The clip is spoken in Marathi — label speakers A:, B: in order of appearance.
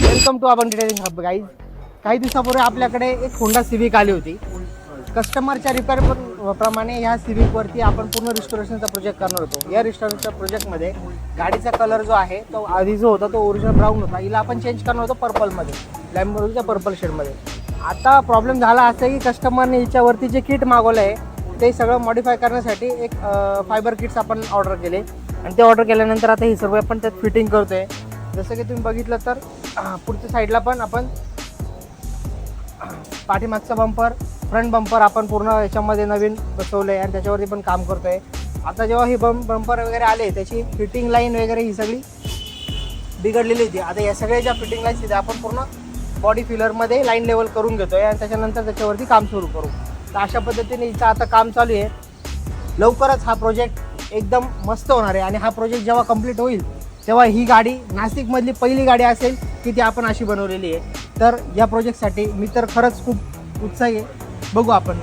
A: वेलकम टू आपण डिटेलिंग हब गाईज. काही दिवसापूर्वी आपल्याकडे एक होंडा सिविक आली होती. कस्टमरच्या रिक्वायरमेंट प्रमाणे ह्या सिविकवरती आपण पूर्ण रिस्टोरेशनचा प्रोजेक्ट करणार होतो. या रिस्टोरेशनच्या प्रोजेक्टमध्ये गाडीचा कलर जो आहे तो आधी जो होता तो ओरिजिनल ब्राऊन होता. हिला आपण चेंज करणार होतो पर्पलमध्ये, लॅम्बोर्गिनीच्या पर्पल शेडमध्ये. आता प्रॉब्लेम झाला असं की कस्टमरने हिच्यावरती जे किट मागवलं आहे ते सगळं मॉडिफाय करण्यासाठी एक फायबर किट्स आपण ऑर्डर केले आणि ते ऑर्डर केल्यानंतर आता ही सर्व आपण त्यात फिटिंग करतो आहे. जसं की तुम्ही बघितलं तर पुढच्या साईडला पण आपण पाठीमागचा बंपर, फ्रंट बंपर आपण पूर्ण याच्यामध्ये नवीन बसवलं आहे आणि त्याच्यावरती पण काम करतो आहे. आता जेव्हा ही बंपर वगैरे आले त्याची फिटिंग लाईन वगैरे ही सगळी बिघडलेली होती. आता या सगळ्या ज्या फिटिंग लाईन्स तिथे आपण पूर्ण बॉडी फिलरमध्ये लाईन लेवल करून घेतो आहे आणि त्याच्यानंतर त्याच्यावरती काम सुरू करू. तर अशा पद्धतीने हिचं आता काम चालू आहे. लवकरच हा प्रोजेक्ट एकदम मस्त होणार आहे आणि हा प्रोजेक्ट जेव्हा कंप्लीट होईल तेव्हा ही गाडी नाशिकमधली पहिली गाडी असेल की ती आपण अशी बनवलेली आहे. तर या प्रोजेक्टसाठी मी तर खरंच खूप उत्साही आहे. बघू आपण.